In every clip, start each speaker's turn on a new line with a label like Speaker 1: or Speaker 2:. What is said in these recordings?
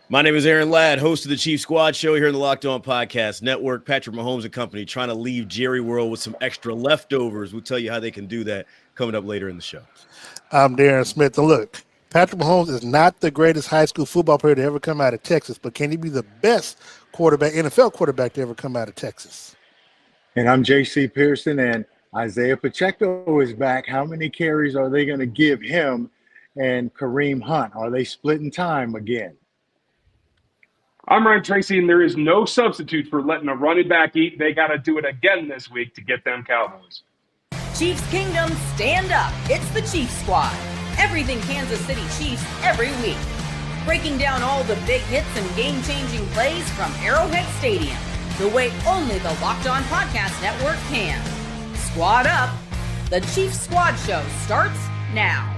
Speaker 1: My name is Aaron Ladd, host of the Chief Squad Show here in the Locked On Podcast Network. Patrick Mahomes and company trying to leave Jerry World with some extra leftovers. We'll tell you how they can do that coming up later in the show.
Speaker 2: I'm Darren Smith. And look, Patrick Mahomes is not the greatest high school football player to ever come out of Texas, but can he be the best quarterback, NFL quarterback to ever come out of Texas?
Speaker 3: And I'm J.C. Pearson, and Isaiah Pacheco is back. How many carries are they going to give him and Kareem Hunt? Are they splitting time again?
Speaker 4: I'm Ryan Tracy, and there is no substitute for letting a running back eat. They got to do it again this week to get them Cowboys.
Speaker 5: Chiefs Kingdom, stand up. It's the Chiefs Squad. Everything Kansas City Chiefs every week. Breaking down all the big hits and game-changing plays from Arrowhead Stadium, the way only the Locked On Podcast Network can. Squad up. The Chiefs Squad Show starts now.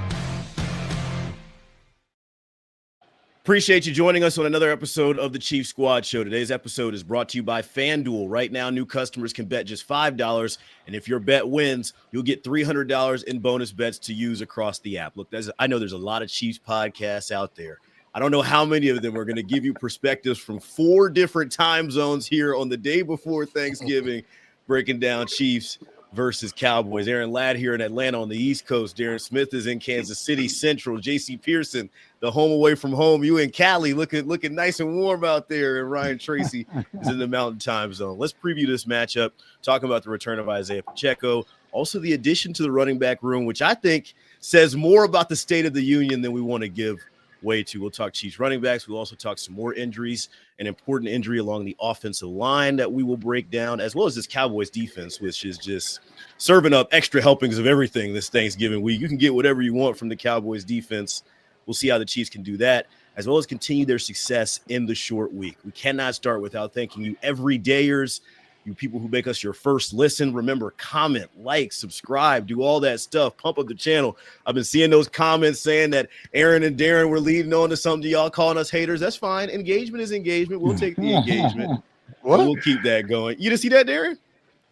Speaker 1: Appreciate you joining us on another episode of the Chief Squad Show. Today's episode is brought to you by FanDuel. Right now, new customers can bet just $5, and if your bet wins, you'll get $300 in bonus bets to use across the app. Look, I know there's a lot of Chiefs podcasts out there. I don't know how many of them are going to give you perspectives from 4 different time zones here on the day before Thanksgiving, breaking down Chiefs versus Cowboys. Aaron Ladd here in Atlanta on the East Coast. Darren Smith is in Kansas City Central. J.C. Pearson, the home away from home. You in Cali, looking nice and warm out there. And Ryan Tracy is in the Mountain Time Zone. Let's preview this matchup, talking about the return of Isaiah Pacheco, also the addition to the running back room, which I think says more about the state of the union than we want to give way to. We'll talk Chiefs running backs. We'll also talk some more injuries, an important injury along the offensive line that we will break down, as well as this Cowboys defense, which is just serving up extra helpings of everything this Thanksgiving week. You can get whatever you want from the Cowboys defense. We'll see how the Chiefs can do that, as well as continue their success in the short week. We cannot start without thanking you everydayers, you people who make us your first listen. Remember, comment, like, subscribe, do all that stuff. Pump up the channel. I've been seeing those comments saying that Aaron and Darren were leading on to something. Y'all calling us haters. That's fine. Engagement is engagement. We'll take the engagement. We'll keep that going. You didn't see that, Darren?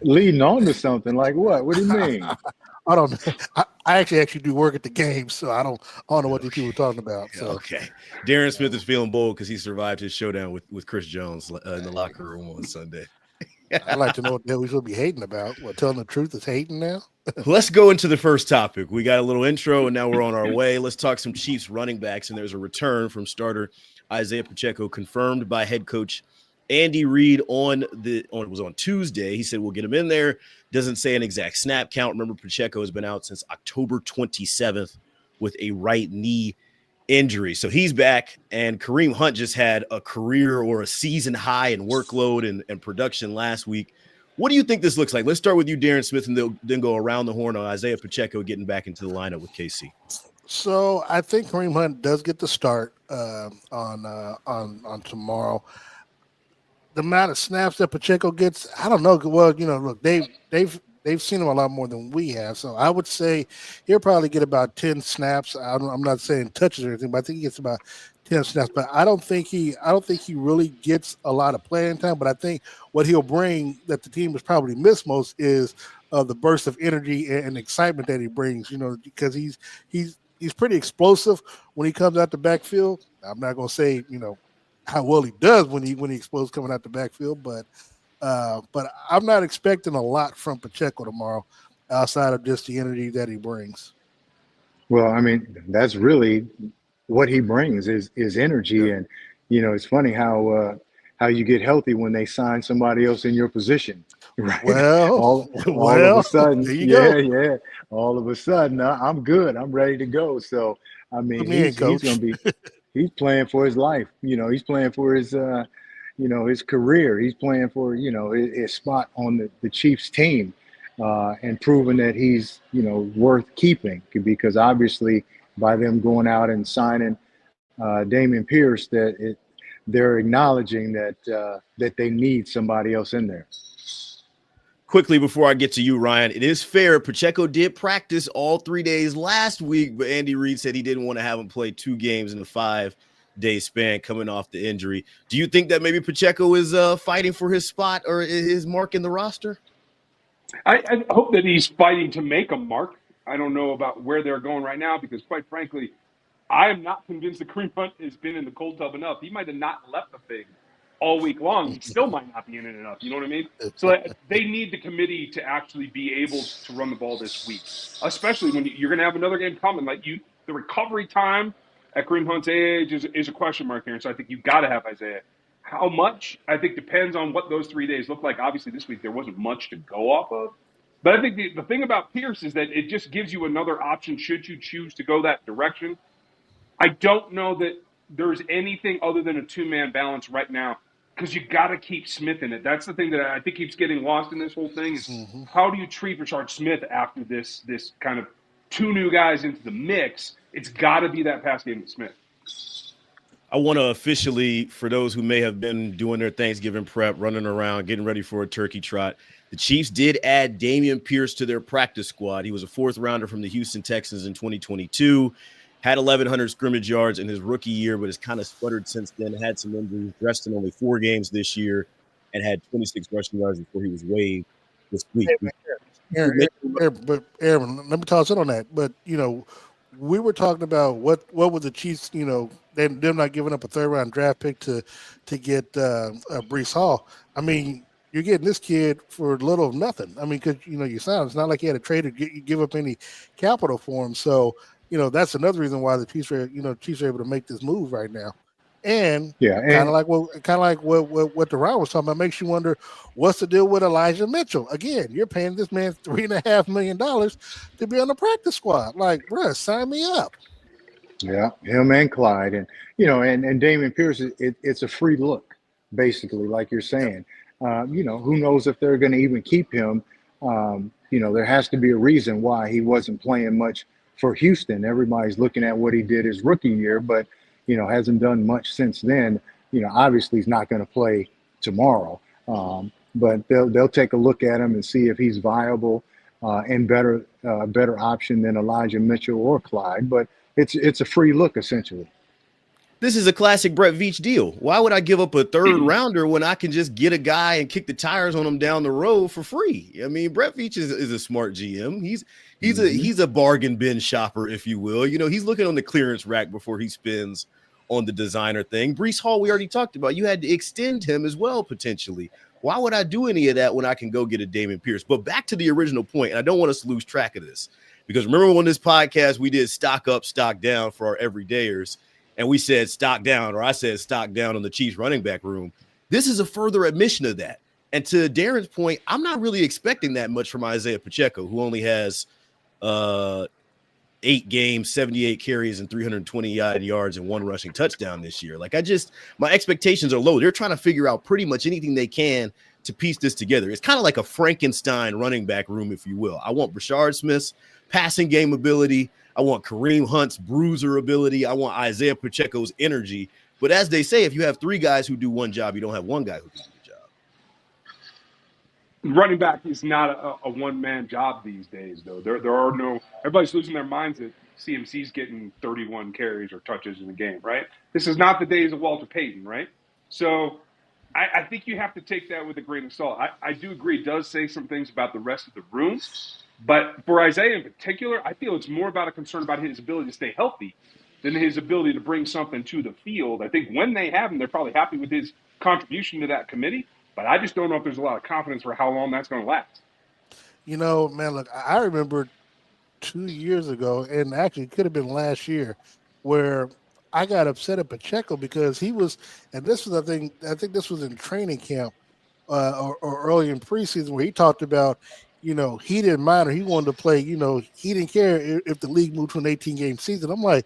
Speaker 3: Leading on to something like what? What do you mean?
Speaker 2: I don't know. I actually do work at the game, so I don't know what these people are talking about. So.
Speaker 1: Okay. Darren Smith is feeling bold because he survived his showdown with Chris Jones in the locker room on Sunday.
Speaker 2: I'd like to know what the hell we should be hating about. What, telling the truth is hating now?
Speaker 1: Let's go into the first topic. We got a little intro, and now we're on our way. Let's talk some Chiefs running backs, and there's a return from starter Isaiah Pacheco, confirmed by head coach Andy Reid it was on Tuesday. He said we'll get him in there. Doesn't say an exact snap count. Remember, Pacheco has been out since October 27th with a right knee injury. So he's back, and Kareem Hunt just had a career or a season high in workload and production last week. What do you think this looks like? Let's start with you, Darren Smith, and then go around the horn on Isaiah Pacheco getting back into the lineup with KC.
Speaker 2: So I think Kareem Hunt does get the start on tomorrow. The amount of snaps that Pacheco gets, I don't know. Well, look, they've seen him a lot more than we have. So I would say he'll probably get about 10 snaps. I'm not saying touches or anything, but I think he gets about 10 snaps. But I don't think he really gets a lot of playing time. But I think what he'll bring that the team has probably missed most is the burst of energy and excitement that he brings. Because he's pretty explosive when he comes out the backfield. I'm not going to say how well he does when he explodes coming out the backfield, but I'm not expecting a lot from Pacheco tomorrow outside of just the energy that he brings.
Speaker 3: Well, I mean, that's really what he brings is energy. Yeah. And, it's funny how you get healthy when they sign somebody else in your position. Right.
Speaker 2: Well,
Speaker 3: all of a sudden, yeah. All of a sudden, I'm good. I'm ready to go. So, I mean, he's going to be he's playing for his life. He's playing for his his career. He's playing for, his spot on the Chiefs team and proving that he's, worth keeping, because obviously by them going out and signing Damian Pierce, they're acknowledging that they need somebody else in there.
Speaker 1: Quickly, before I get to you, Ryan, it is fair. Pacheco did practice all 3 days last week, but Andy Reid said he didn't want to have him play 2 games in a 5-day span coming off the injury. Do you think that maybe Pacheco is fighting for his spot or his mark in the roster?
Speaker 4: I hope that he's fighting to make a mark. I don't know about where they're going right now because, quite frankly, I am not convinced that Kareem Hunt has been in the cold tub enough. He might have not left the thing all week long. He still might not be in it enough. You know what I mean? So they need the committee to actually be able to run the ball this week, especially when you're going to have another game coming. The recovery time at Kareem Hunt's age is a question mark here. And so I think you've got to have Isaiah. How much, I think, depends on what those 3 days look like. Obviously, this week there wasn't much to go off of. But I think the thing about Pierce is that it just gives you another option should you choose to go that direction. I don't know that there's anything other than a two-man balance right now because you got to keep Smith in it. That's the thing that I think keeps getting lost in this whole thing is how do you treat Rashard Smith after this kind of two new guys into the mix? It's got to be that pass game with Smith.
Speaker 1: I want to officially, for those who may have been doing their Thanksgiving prep, running around, getting ready for a turkey trot, the Chiefs did add Damian Pierce to their practice squad. He was a fourth rounder from the Houston Texans in 2022, had 1,100 scrimmage yards in his rookie year, but has kind of sputtered since then, had some injuries, dressed in only 4 games this year, and had 26 rushing yards before he was waived this week.
Speaker 2: Aaron, let me toss it on that. But, we were talking about what would the Chiefs, them not giving up a third-round draft pick to get Breece Hall. I mean, you're getting this kid for little of nothing. I mean, because, you sound, it's not like you had a trade to give up any capital for him. So, that's another reason why the Chiefs are able to make this move right now. And kind of like what Deron was talking about, makes you wonder what's the deal with Elijah Mitchell. Again, you're paying this man $3.5 million to be on the practice squad. Like, bruh, sign me up.
Speaker 3: Yeah, him and Clyde, and and Damian Pierce. It's a free look, basically, like you're saying. Who knows if they're going to even keep him? There has to be a reason why he wasn't playing much for Houston. Everybody's looking at what he did his rookie year, but hasn't done much since then. Obviously he's not going to play tomorrow, but they'll take a look at him and see if he's viable and better option than Elijah Mitchell or Clyde. But it's a free look essentially.
Speaker 1: This is a classic Brett Veach deal. Why would I give up a third rounder when I can just get a guy and kick the tires on him down the road for free? I mean, Brett Veach is a smart GM. He's a bargain bin shopper, if you will. He's looking on the clearance rack before he spends on the designer thing. Breece Hall, we already talked about. You had to extend him as well, potentially. Why would I do any of that when I can go get a Damian Pierce? But back to the original point, and I don't want us to lose track of this, because remember on this podcast, we did stock up, stock down for our everydayers, and we said stock down, or I said stock down on the Chiefs running back room. This is a further admission of that. And to Darren's point, I'm not really expecting that much from Isaiah Pacheco, who only has 8 games, 78 carries, and 329 yards and 1 rushing touchdown this year. My expectations are low. They're trying to figure out pretty much anything they can to piece this together. It's kind of like a Frankenstein running back room, if you will. I want Rashard Smith's passing game ability. I want Kareem Hunt's bruiser ability. I want Isaiah Pacheco's energy. But as they say, if you have 3 guys who do one job, you don't have one guy who can do the job.
Speaker 4: Running back is not a one-man job these days, though. There are no – everybody's losing their minds that CMC's getting 31 carries or touches in the game, right? This is not the days of Walter Payton, right? So I think you have to take that with a grain of salt. I do agree it does say some things about the rest of the room. But for Isaiah in particular, I feel it's more about a concern about his ability to stay healthy than his ability to bring something to the field. I think when they have him, they're probably happy with his contribution to that committee. But I just don't know if there's a lot of confidence for how long that's going to last.
Speaker 2: Man, look, I remember 2 years ago, and actually it could have been last year, where I got upset at Pacheco because he was, and this was, I think this was in training camp or early in preseason, where he talked about, he didn't mind, or he wanted to play, he didn't care if the league moved to an 18-game season. I'm like,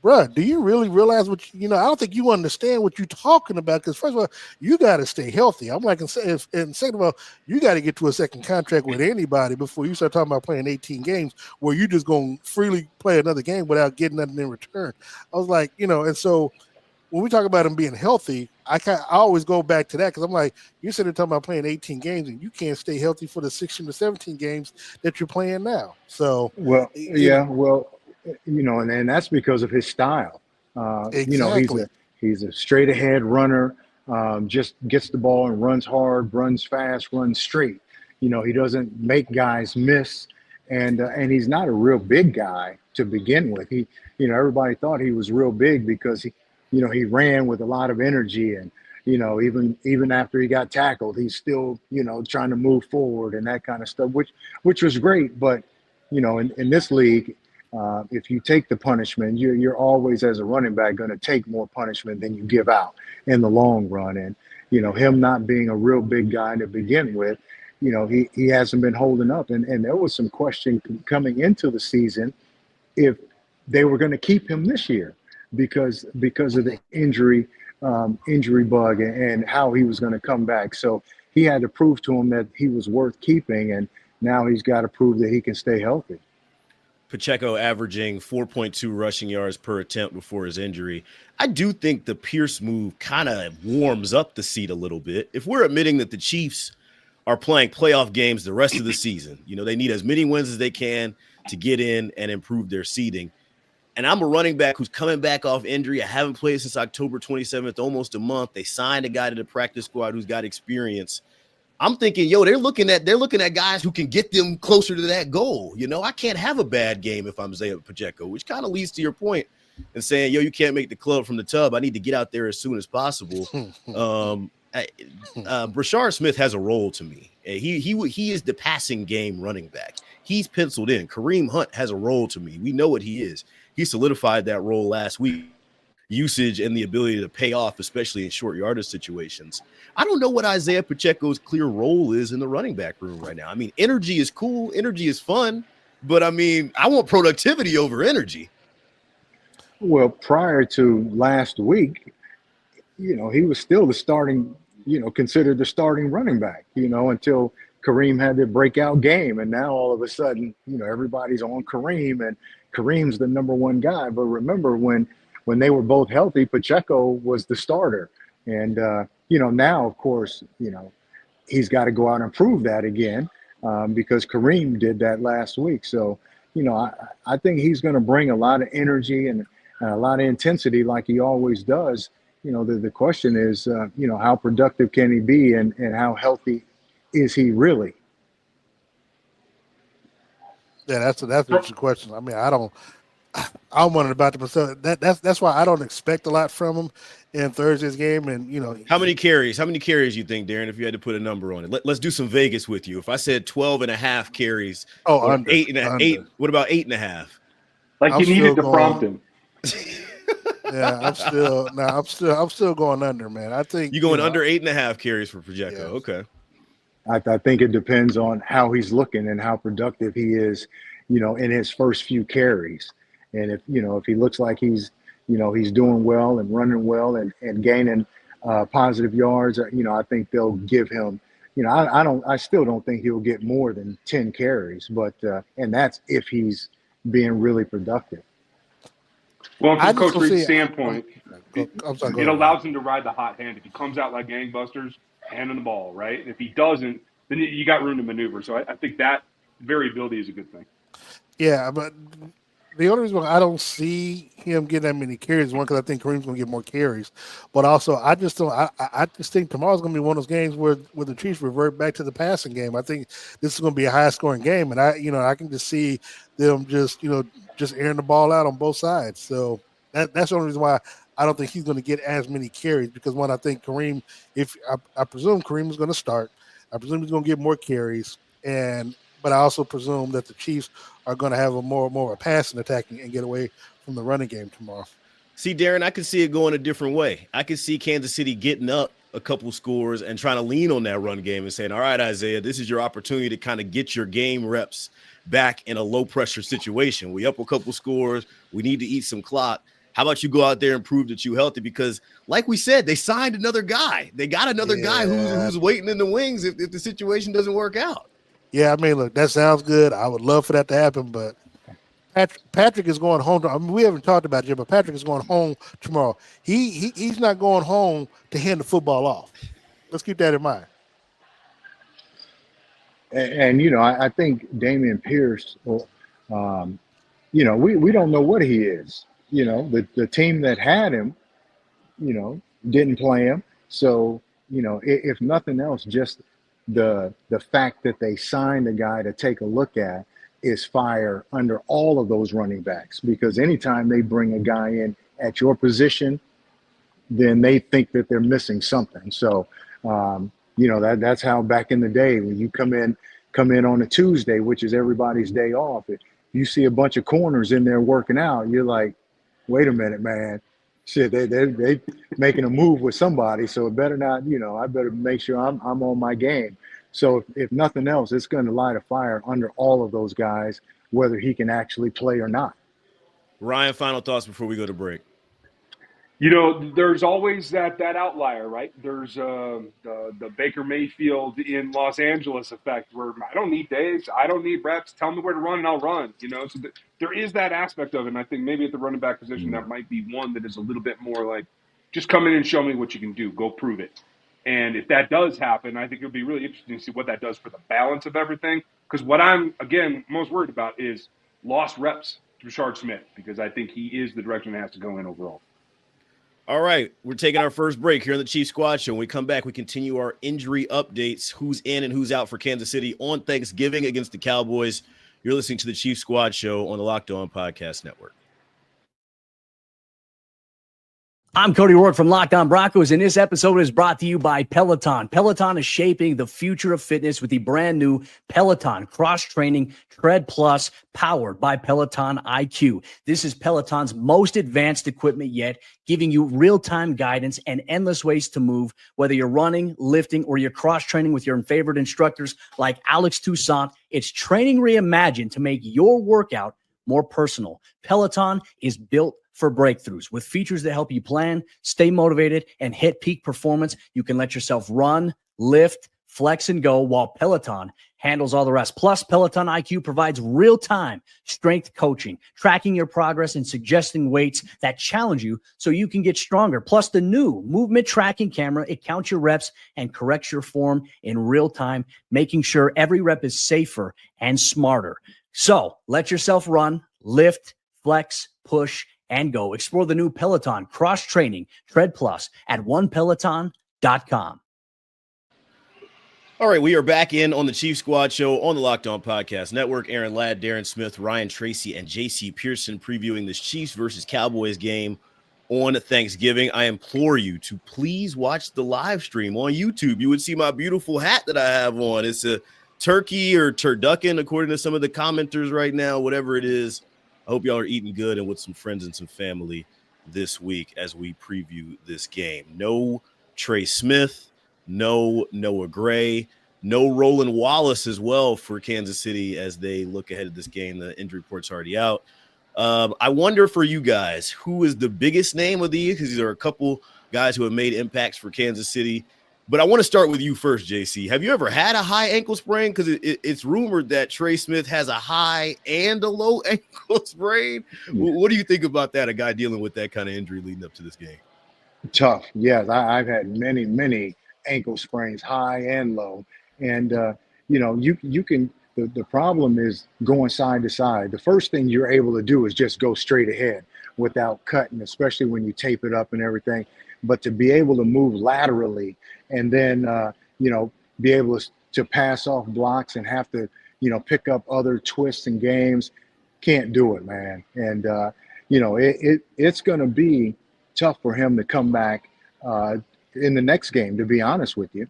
Speaker 2: bruh, do you really realize what, I don't think you understand what you're talking about, because first of all, you got to stay healthy. I'm like, and second of all, you got to get to a second contract with anybody before you start talking about playing 18 games where you're just going to freely play another game without getting nothing in return. I was like, and so when we talk about him being healthy, I always go back to that, because I'm like, you're sitting there talking about playing 18 games and you can't stay healthy for the 16 to 17 games that you're playing now. So,
Speaker 3: and that's because of his style.
Speaker 2: Exactly.
Speaker 3: He's a straight ahead runner, just gets the ball and runs hard, runs fast, runs straight. He doesn't make guys miss, and he's not a real big guy. to begin with. Everybody thought he was real big because he ran with a lot of energy, and even after he got tackled, he's still trying to move forward and that kind of stuff, which was great. But in this league, if you take the punishment, you're always, as a running back, going to take more punishment than you give out in the long run. And him not being a real big guy to begin with, he hasn't been holding up. And there was some question coming into the season if they were going to keep him this year because of the injury bug and how he was going to come back. So he had to prove to him that he was worth keeping, and now he's got to prove that he can stay healthy.
Speaker 1: Pacheco averaging 4.2 rushing yards per attempt before his injury. I do think the Pierce move kind of warms up the seat a little bit. If we're admitting that the Chiefs are playing playoff games the rest of the season, they need as many wins as they can to get in and improve their seeding. And I'm a running back who's coming back off injury. I haven't played since October 27th, almost a month. They signed a guy to the practice squad who's got experience. I'm thinking, they're looking at guys who can get them closer to that goal. I can't have a bad game if I'm Isaiah Pacheco, which kind of leads to your point and saying, you can't make the club from the tub. I need to get out there as soon as possible. Brashard Smith has a role to me. He is the passing game running back. He's penciled in. Kareem Hunt has a role to me. We know what he is. He solidified that role last week. Usage and the ability to pay off, especially in short yardage situations. I don't know what Isaiah Pacheco's clear role is in the running back room right now. I mean, energy is cool. Energy is fun. But, I want productivity over energy.
Speaker 3: Well, prior to last week, he was still the starting, considered the starting running back, until Kareem had their breakout game. And now all of a sudden, everybody's on Kareem, and Kareem's the number one guy. But remember when they were both healthy, Pacheco was the starter. And, now, of course, he's got to go out and prove that again because Kareem did that last week. So, I think he's going to bring a lot of energy and a lot of intensity like he always does. The question is, how productive can he be and how healthy is he really?
Speaker 2: Yeah, that's an interesting question. I'm wondering about the percent. That's why I don't expect a lot from him in Thursday's game. And
Speaker 1: how many carries you think, Darren, if you had to put a number on it? Let's do some Vegas with you. If I said 12.5 carries,
Speaker 2: under
Speaker 1: 8. What about 8.5?
Speaker 4: Like you needed to prompt him.
Speaker 2: Yeah, I'm still going under, man. I think
Speaker 1: you're going under 8.5 carries for Pacheco.
Speaker 2: Yes.
Speaker 1: Okay.
Speaker 3: I think it depends on how he's looking and how productive he is, in his first few carries. And if he looks like he's doing well and running well and gaining positive yards, I think they'll give him, I still don't think he'll get more than 10 carries, but and that's if he's being really productive.
Speaker 4: Well, from Coach Reed's standpoint,
Speaker 2: it
Speaker 4: allows him to ride the hot hand. If he comes out like gangbusters, handing the ball, right? And if he doesn't, then you got room to maneuver. So I think that variability is a good thing.
Speaker 2: Yeah, but the only reason why I don't see him getting that many carries, one, because I think Kareem's going to get more carries, but also I just think tomorrow's going to be one of those games where the Chiefs revert back to the passing game. I think this is going to be a high scoring game, and I can just see them just airing the ball out on both sides. So that's the only reason why I don't think he's going to get as many carries, because one, I think Kareem, I presume Kareem is going to start. I presume he's going to get more carries, but I also presume that the Chiefs are going to have a more of a passing attack and get away from the running game tomorrow.
Speaker 1: See, Darren, I can see it going a different way. I can see Kansas City getting up a couple scores and trying to lean on that run game and saying, all right, Isaiah, this is your opportunity to kind of get your game reps back in a low-pressure situation. We up a couple scores. We need to eat some clock. How about you go out there and prove that you're healthy? Because, like we said, they signed another guy. They got another guy who's waiting in the wings if the situation doesn't work out.
Speaker 2: Yeah, look, that sounds good. I would love for that to happen, but Patrick is going home. We haven't talked about it yet, but Patrick is going home tomorrow. He's not going home to hand the football off. Let's keep that in mind.
Speaker 3: And I think Damian Pierce, we don't know what he is. The team that had him, didn't play him. So, if nothing else, just the fact that they signed a guy to take a look at, is fire under all of those running backs, because anytime they bring a guy in at your position, then they think that they're missing something. So, that's how back in the day when you come in on a Tuesday, which is everybody's day off, if you see a bunch of corners in there working out, you're like, wait a minute, man. Shit, they making a move with somebody, so it better not, I better make sure I'm on my game. So if nothing else, it's going to light a fire under all of those guys, whether he can actually play or not.
Speaker 1: Ryan, final thoughts before we go to break.
Speaker 4: There's always that outlier, right? There's the Baker Mayfield in Los Angeles effect, where I don't need days, I don't need reps. Tell me where to run and I'll run. So there is that aspect of it. And I think maybe at the running back position, that might be one that is a little bit more like, just come in and show me what you can do. Go prove it. And if that does happen, I think it'll be really interesting to see what that does for the balance of everything. Because what I'm, again, most worried about is lost reps to Rashard Smith, because I think he is the direction it has to go in overall.
Speaker 1: All right, we're taking our first break here on the Chiefs Squad Show. When we come back, we continue our injury updates, who's in and who's out for Kansas City on Thanksgiving against the Cowboys. You're listening to the Chiefs Squad Show on the Locked On Podcast Network.
Speaker 6: I'm Cody Rourke from Locked On Broncos, and this episode is brought to you by Peloton. Peloton is shaping the future of fitness with the brand new Peloton Cross-Training Tread Plus, powered by Peloton IQ. This is Peloton's most advanced equipment yet, giving you real-time guidance and endless ways to move, whether you're running, lifting, or you're cross-training with your favorite instructors like Alex Toussaint. It's training reimagined to make your workout more personal. Peloton is built for breakthroughs with features that help you plan, stay motivated, and hit peak performance. You can let yourself run, lift, flex, and go, while Peloton handles all the rest. Plus, Peloton IQ provides real-time strength coaching, tracking your progress and suggesting weights that challenge you so you can get stronger. Plus, the new movement tracking camera, it counts your reps and corrects your form in real time, making sure every rep is safer and smarter. So let yourself run, lift, flex, push, and go. Explore the new Peloton Cross-Training Tread Plus at onepeloton.com.
Speaker 1: All right, we are back in on the Chiefs Squad Show on the Locked On Podcast Network. Aaron Ladd, Darren Smith, Ryan Tracy, and J.C. Pearson previewing this Chiefs versus Cowboys game on Thanksgiving. I implore you to please watch the live stream on YouTube. You would see my beautiful hat that I have on. It's a turkey or turducken, according to some of the commenters right now, whatever it is. I hope y'all are eating good and with some friends and some family this week as we preview this game. No Trey Smith, no Noah Gray, no Roland Wallace as well for Kansas City as they look ahead at this game. The injury report's already out. I wonder for you guys, who is the biggest name of these? Because there are a couple guys who have made impacts for Kansas City. But I want to start with you first, JC. Have you ever had a high ankle sprain? Because it's rumored that Trey Smith has a high and a low ankle sprain. What do you think about that, a guy dealing with that kind of injury leading up to this game?
Speaker 3: Tough. Yes, I've had many ankle sprains, high and low. And, you can – the problem is going side to side. The first thing you're able to do is just go straight ahead without cutting, especially when you tape it up and everything. But to be able to move laterally and then, be able to pass off blocks and have to, pick up other twists and games, can't do it, man. And, it's going to be tough for him to come back in the next game, to be honest with you.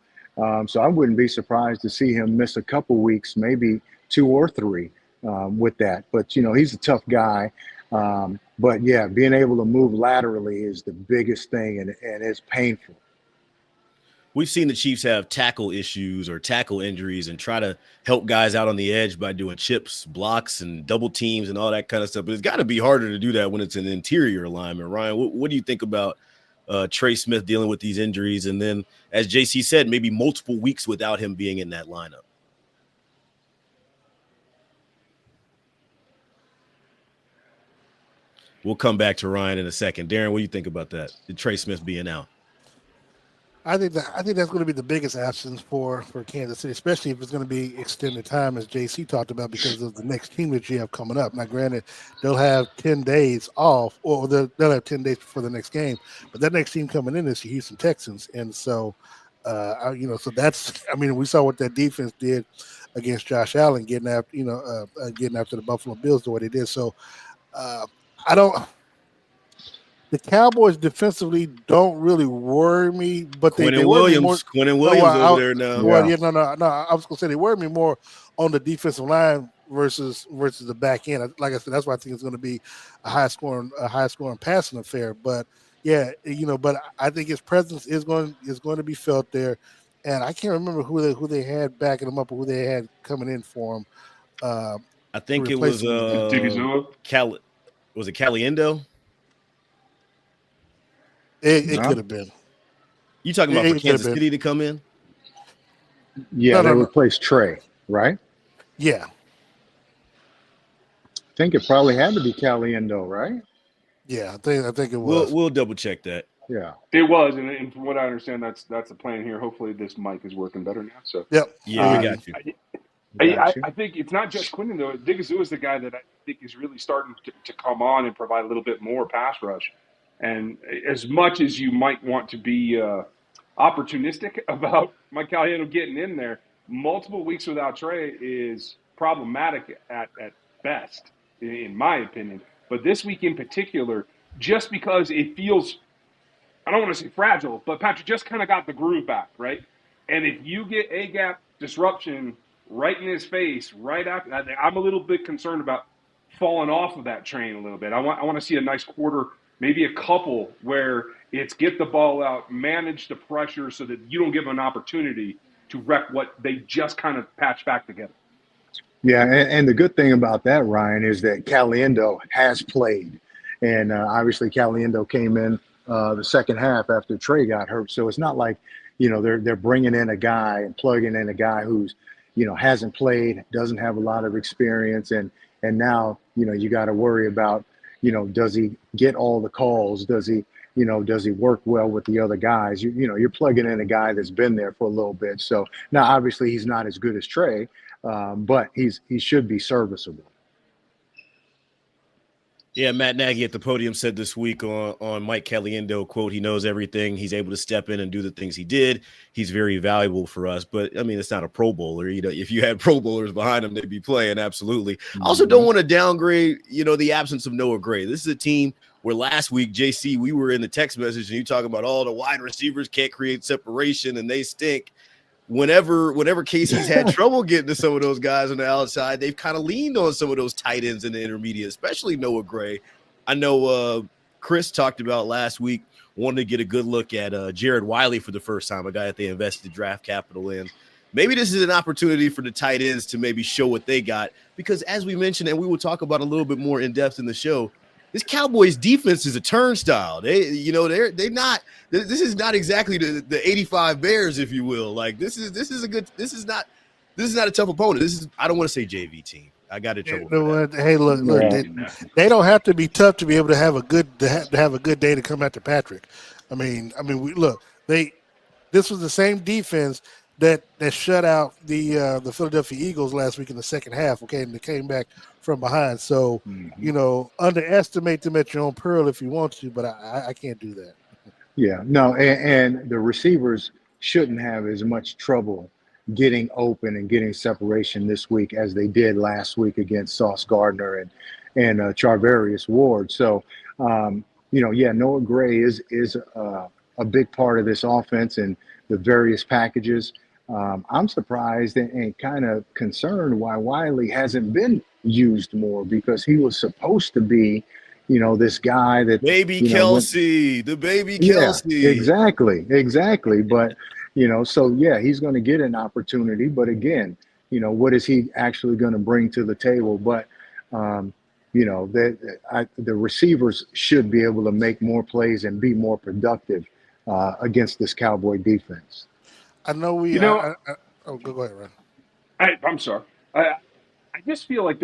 Speaker 3: So I wouldn't be surprised to see him miss a couple weeks, maybe 2 or 3 with that. But, he's a tough guy. But yeah, being able to move laterally is the biggest thing, and it's painful.
Speaker 1: We've seen the Chiefs have tackle issues or tackle injuries and try to help guys out on the edge by doing chips, blocks, and double teams and all that kind of stuff. But it's got to be harder to do that when it's an interior alignment. Ryan, what do you think about Trey Smith dealing with these injuries? And then, as JC said, maybe multiple weeks without him being in that lineup. We'll come back to Ryan in a second. Darren, what do you think about that? Trey Smith being out.
Speaker 2: I think that's going to be the biggest absence for Kansas City, especially if it's going to be extended time, as JC talked about, because of the next team that you have coming up. Now, granted, they'll have 10 days off, or they'll have 10 days before the next game, but that next team coming in is the Houston Texans, and so So that's, I mean, we saw what that defense did against Josh Allen, getting after the Buffalo Bills the way they did. So I don't. The Cowboys defensively don't really worry me, but they worry me more.
Speaker 1: Quinnen Williams over there now.
Speaker 2: Well, no. I was gonna say they worry me more on the defensive line versus the back end. Like I said, that's why I think it's going to be a high scoring passing affair. But yeah, but I think his presence is going to be felt there. And I can't remember who they had backing him up or who they had coming in for him.
Speaker 1: I think it was Was it Caliendo?
Speaker 2: It could have been.
Speaker 1: You talking about for Kansas City to come in?
Speaker 3: Yeah, they replaced Trey, right?
Speaker 2: Yeah.
Speaker 3: I think it probably had to be Caliendo, right?
Speaker 2: Yeah, I think it was.
Speaker 1: We'll double check that.
Speaker 3: Yeah,
Speaker 4: it was, and from what I understand, that's the plan here. Hopefully, this mic is working better now. So
Speaker 2: yep,
Speaker 1: yeah, we got you.
Speaker 4: I think it's not just Quinnen though. Digazoo is the guy that I think is really starting to come on and provide a little bit more pass rush. And as much as you might want to be opportunistic about Mike Caliendo getting in there, multiple weeks without Trey is problematic at best, in my opinion. But this week in particular, just because it feels, I don't want to say fragile, but Patrick just kind of got the groove back, right? And if you get A-gap disruption right in his face, right after, I'm a little bit concerned about falling off of that train a little bit. I want to see a nice quarter, maybe a couple, where it's get the ball out, manage the pressure so that you don't give them an opportunity to wreck what they just kind of patched back together.
Speaker 3: Yeah, and the good thing about that, Ryan, is that Caliendo has played. And obviously Caliendo came in the second half after Trey got hurt. So it's not like, they're bringing in a guy and plugging in a guy who's, hasn't played, doesn't have a lot of experience. And now, you got to worry about, does he get all the calls? Does he work well with the other guys? You're plugging in a guy that's been there for a little bit. So now obviously he's not as good as Trey, but he should be serviceable.
Speaker 1: Yeah, Matt Nagy at the podium said this week on Mike Caliendo, quote, he knows everything. He's able to step in and do the things he did. He's very valuable for us. But, I mean, it's not a Pro Bowler. If you had Pro Bowlers behind him, they'd be playing, absolutely. I also don't want to downgrade, the absence of Noah Gray. This is a team where last week, JC, we were in the text message and you talking about all the wide receivers can't create separation and they stink. Whenever Casey's had trouble getting to some of those guys on the outside, they've kind of leaned on some of those tight ends in the intermediate, especially Noah Gray. I know Chris talked about last week, wanted to get a good look at Jared Wiley for the first time, a guy that they invested draft capital in. Maybe this is an opportunity for the tight ends to maybe show what they got, because as we mentioned, and we will talk about a little bit more in depth in the show, this Cowboys defense is a turnstile. They're not. This is not exactly the 85 Bears, if you will. Like this is not a tough opponent. I don't want to say JV team. I got in trouble.
Speaker 2: Hey, look, they don't have to be tough to be able to have a good day to come after Patrick. I mean, this was the same defense that shut out the Philadelphia Eagles last week in the second half. Okay, and they came back from behind. So, underestimate them at your own peril if you want to, but I can't do that.
Speaker 3: Yeah, no, and the receivers shouldn't have as much trouble getting open and getting separation this week as they did last week against Sauce Gardner and Charvarius Ward. So, Noah Gray is a big part of this offense and the various packages. I'm surprised and kind of concerned why Wiley hasn't been used more, because he was supposed to be, this guy that
Speaker 1: Kelsey.
Speaker 3: Yeah, exactly. But, he's going to get an opportunity. But again, what is he actually going to bring to the table? But, the receivers should be able to make more plays and be more productive against this Cowboy defense.
Speaker 2: I know we. Go ahead, Ron.
Speaker 4: I'm sorry. I just feel like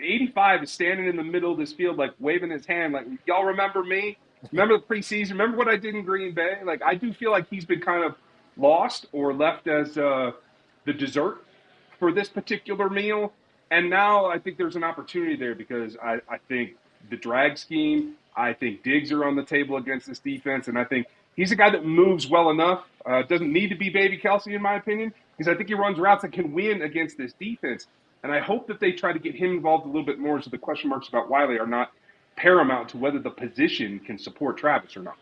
Speaker 4: 85 is standing in the middle of this field, like waving his hand, like, y'all remember me? Remember the preseason? Remember what I did in Green Bay? Like, I do feel like he's been kind of lost or left as the dessert for this particular meal. And now I think there's an opportunity there, because I think the drag scheme, I think Diggs are on the table against this defense, and I think He's a guy that moves well enough. Doesn't need to be Baby Kelsey, in my opinion, because I think he runs routes that can win against this defense. And I hope that they try to get him involved a little bit more so the question marks about Wiley are not paramount to whether the position can support Travis or not.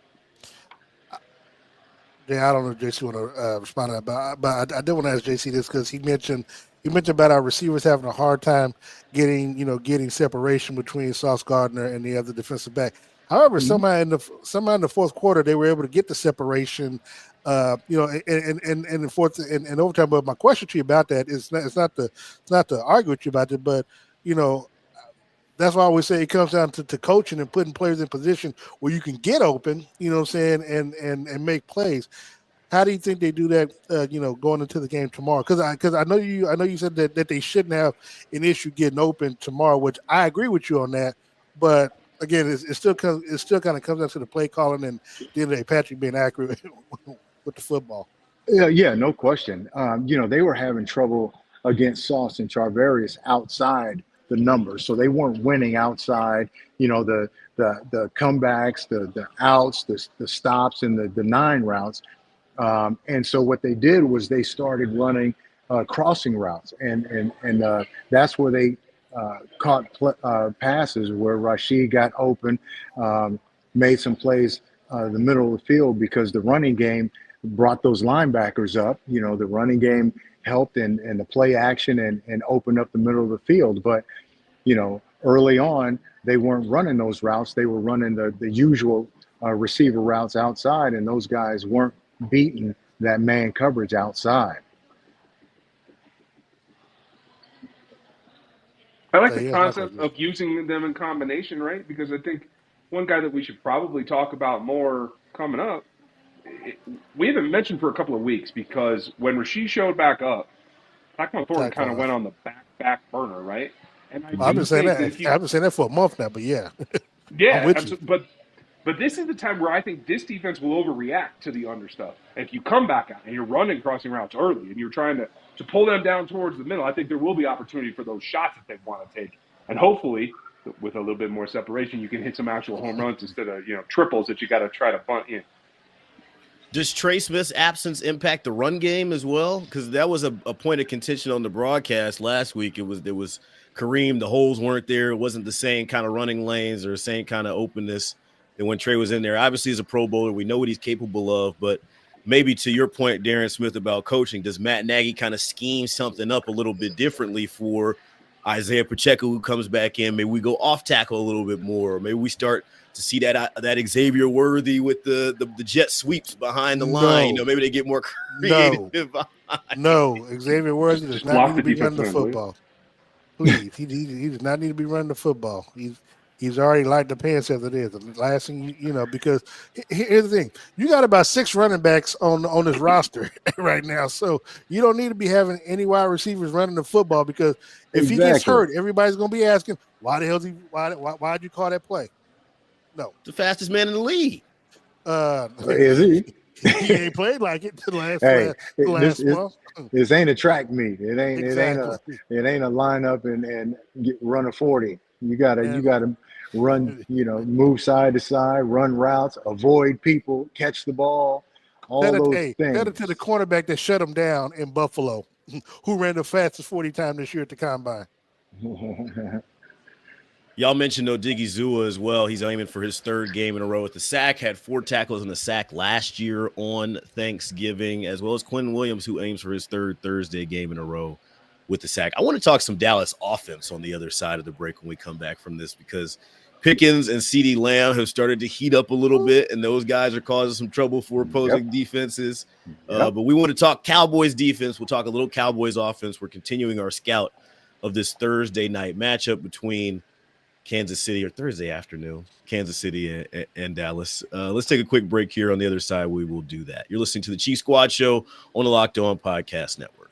Speaker 2: Yeah, I don't know if JC want to respond to that, but I did want to ask JC this because he mentioned about our receivers having a hard time getting separation between Sauce Gardner and the other defensive back. However, somehow in the fourth quarter they were able to get the separation, in the fourth and overtime. But my question to you about that is not to argue with you about it, but that's why I always say it comes down to coaching and putting players in position where you can get open, and make plays. How do you think they do that, going into the game tomorrow? Because I know you said that they shouldn't have an issue getting open tomorrow, which I agree with you on that. But again, it still kind of comes down to the play calling and at the end of the day, Patrick being accurate with the football.
Speaker 3: Yeah, no question. They were having trouble against Sauce and Charvarius outside the numbers, so they weren't winning outside. The comebacks, the outs, the stops, and the 9 routes. And so what they did was they started running crossing routes, and that's where they caught passes where Rashid got open, made some plays the middle of the field because the running game brought those linebackers up. The running game helped and the play action and opened up the middle of the field. But, early on, they weren't running those routes. They were running the usual receiver routes outside, and those guys weren't beating that man coverage outside.
Speaker 4: I like the concept of using them in combination, right? Because I think one guy that we should probably talk about more coming up, we haven't mentioned for a couple of weeks because when Rashid showed back up, Tyquan Thornton kind of went on the back burner, right? And
Speaker 2: I've been saying that for a month now, but yeah.
Speaker 4: Yeah, but this is the time where I think this defense will overreact to the under stuff. If you come back out and you're running crossing routes early and you're trying to pull them down towards the middle, I think there will be opportunity for those shots that they want to take. And hopefully, with a little bit more separation, you can hit some actual home runs instead of triples that you got to try to bunt in.
Speaker 1: Does Trey Smith's absence impact the run game as well? Because that was a point of contention on the broadcast last week. There was Kareem, the holes weren't there. It wasn't the same kind of running lanes or the same kind of openness than when Trey was in there. Obviously, he's a Pro Bowler. We know what he's capable of, but maybe to your point, Darren Smith, about coaching, does Matt Nagy kind of scheme something up a little bit differently for Isaiah Pacheco who comes back in? Maybe we go off tackle a little bit more. Maybe we start to see that Xavier Worthy with the jet sweeps behind the line. Maybe they get more creative.
Speaker 2: No, Xavier Worthy does not need to be running the football. Please, he does not need to be running the football. He's already light the pants as it is. The last thing because here's the thing: you got about 6 running backs on this roster right now, so you don't need to be having any wide receivers running the football because if he gets hurt, everybody's going to be asking, why the hell why'd you call that play? No,
Speaker 1: the fastest man in the league.
Speaker 3: Is he?
Speaker 2: He ain't played like it the last month.
Speaker 3: This ain't a track meet. It ain't a lineup and run a 40. You gotta run, move side to side, run routes, avoid people, catch the ball, those things.
Speaker 2: Better to the cornerback that shut him down in Buffalo, who ran the fastest 40 time this year at the combine.
Speaker 1: Y'all mentioned Odigizua as well. He's aiming for his 3rd game in a row with the sack. Had 4 tackles in the sack last year on Thanksgiving, as well as Quinn Williams, who aims for his 3rd Thursday game in a row with the sack. I want to talk some Dallas offense on the other side of the break when we come back from this, because Pickens and CeeDee Lamb have started to heat up a little bit, and those guys are causing some trouble for opposing defenses. But we want to talk Cowboys defense. We'll talk a little Cowboys offense. We're continuing our scout of this Thursday night matchup between Kansas City, or Thursday afternoon, Kansas City and Dallas. Let's take a quick break here. On the other side, we will do that. You're listening to the Chief Squad Show on the Locked On Podcast Network.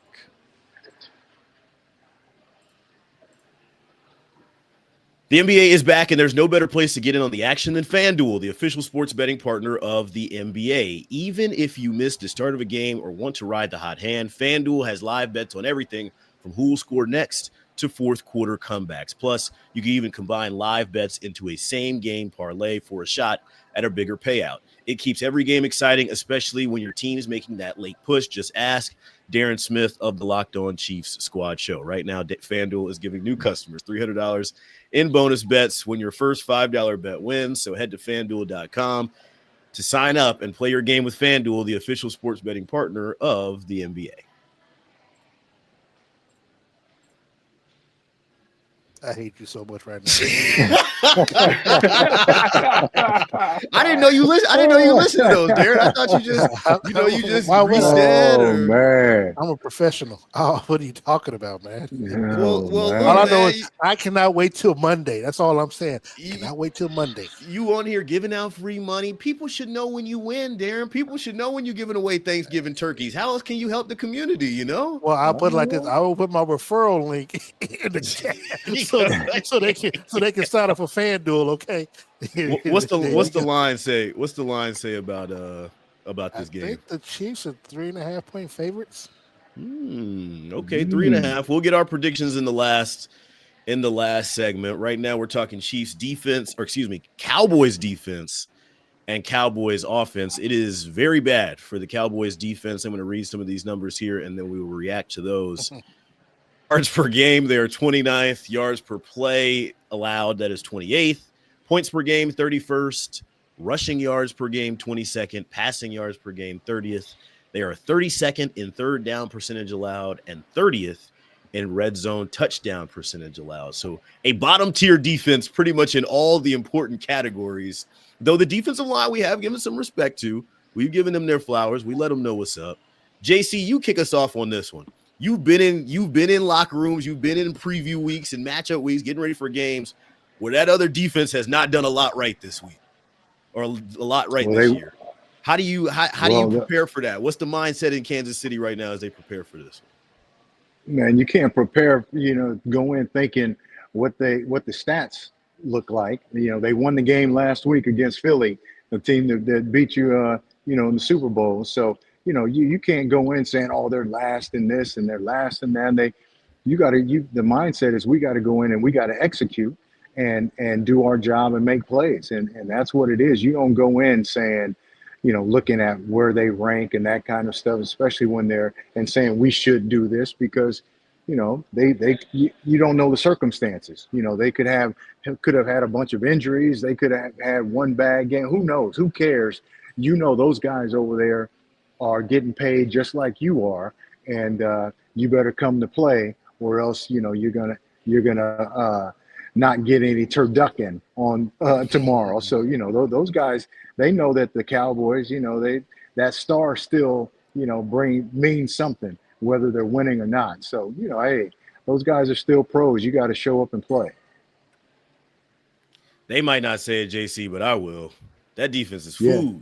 Speaker 1: The NBA is back, and there's no better place to get in on the action than FanDuel, the official sports betting partner of the NBA. Even if you missed the start of a game or want to ride the hot hand, FanDuel has live bets on everything from who will score next to fourth quarter comebacks. Plus, you can even combine live bets into a same game parlay for a shot at a bigger payout. It keeps every game exciting, especially when your team is making that late push. Just ask Darren Smith of the Locked On Chiefs Squad Show. Right now, FanDuel is giving new customers $300 in bonus bets when your first $5 bet wins. So head to FanDuel.com to sign up and play your game with FanDuel, the official sports betting partner of the NBA.
Speaker 2: I hate you so much right now.
Speaker 1: I didn't know you listen. I didn't know you listened to those, Darren. I thought you just reset.
Speaker 3: Man,
Speaker 2: I'm a professional. Oh, what are you talking about, man?
Speaker 1: Well,
Speaker 2: all I know is I cannot wait till Monday. That's all I'm saying. I cannot wait till Monday.
Speaker 1: You on here giving out free money? People should know when you win, Darren. People should know when you're giving away Thanksgiving turkeys. How else can you help the community? You know.
Speaker 2: Well, I'll put it like this. I will put my referral link in the chat. So they can sign up for FanDuel, okay?
Speaker 1: What's the line say? What's the line say about this game?
Speaker 2: I think the Chiefs are 3.5-point favorites.
Speaker 1: Okay, 3.5. We'll get our predictions in the last segment. Right now, we're talking Cowboys defense and Cowboys offense. It is very bad for the Cowboys defense. I'm going to read some of these numbers here, and then we will react to those. Yards per game, they are 29th. Yards per play allowed, that is 28th. Points per game, 31st. Rushing yards per game, 22nd. Passing yards per game, 30th. They are 32nd in third down percentage allowed and 30th in red zone touchdown percentage allowed. So a bottom tier defense pretty much in all the important categories. Though the defensive line we have given some respect to. We've given them their flowers. We let them know what's up. JC, you kick us off on this one. You've been in locker rooms, you've been in preview weeks and matchup weeks, getting ready for games where that other defense has not done a lot right this week or a lot right this year. How do you prepare for that? What's the mindset in Kansas City right now as they prepare for this?
Speaker 3: Man, you can't prepare, go in thinking what the stats look like. They won the game last week against Philly, the team that beat you, in the Super Bowl. So, you can't go in saying, oh, they're last in this and they're last in that. The mindset is we got to go in and we got to execute and do our job and make plays. And that's what it is. You don't go in saying, looking at where they rank and that kind of stuff, especially when they're and saying we should do this because, you don't know the circumstances. They could have had a bunch of injuries. They could have had one bad game. Who knows? Who cares? Those guys over there are getting paid just like you are, and you better come to play, or else you're gonna not get any turducken on tomorrow. So those guys, they know that the Cowboys, that star still means something whether they're winning or not. So hey, those guys are still pros. You got to show up and play.
Speaker 1: They might not say it, JC, but I will. That defense is food.
Speaker 3: Yeah.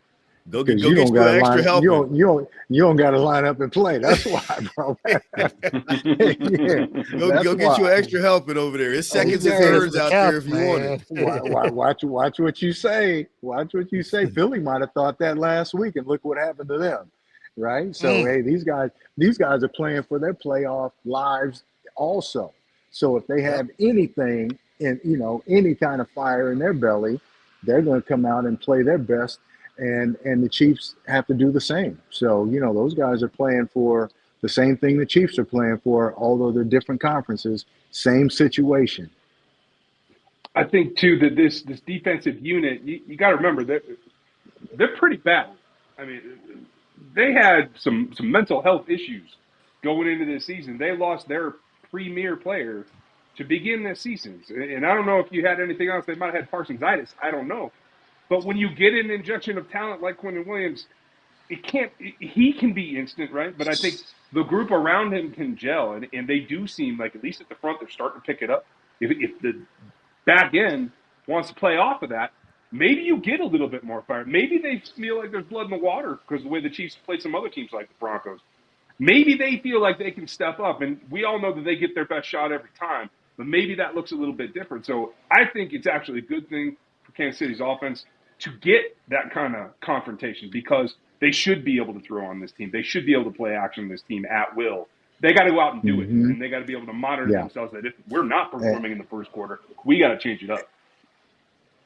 Speaker 1: Go get you extra help.
Speaker 3: You don't got to line up and play. That's why, bro.
Speaker 1: Go get you extra helping over there. It's seconds and thirds out there if you want it.
Speaker 3: Watch what you say. Watch what you say. Philly might have thought that last week, and look what happened to them, right? So hey, these guys are playing for their playoff lives also. So if they have anything in any kind of fire in their belly, they're going to come out and play their best. And the Chiefs have to do the same. So, those guys are playing for the same thing the Chiefs are playing for, although they're different conferences, same situation.
Speaker 4: I think, too, that this defensive unit, you got to remember, they're pretty bad. I mean, they had some mental health issues going into this season. They lost their premier player to begin this season. And I don't know if you had anything else. They might have had Parsons-itis. I don't know. But when you get an injection of talent like Quentin Williams, he can be instant, right? But I think the group around him can gel, and they do seem like, at least at the front, they're starting to pick it up. If the back end wants to play off of that, maybe you get a little bit more fire. Maybe they feel like there's blood in the water because the way the Chiefs play some other teams like the Broncos. Maybe they feel like they can step up, and we all know that they get their best shot every time, but maybe that looks a little bit different. So I think it's actually a good thing for Kansas City's offense to get that kind of confrontation because they should be able to throw on this team. They should be able to play action on this team at will. They got to go out and do it, and they got to be able to monitor themselves that if we're not performing in the first quarter, we got to change it up.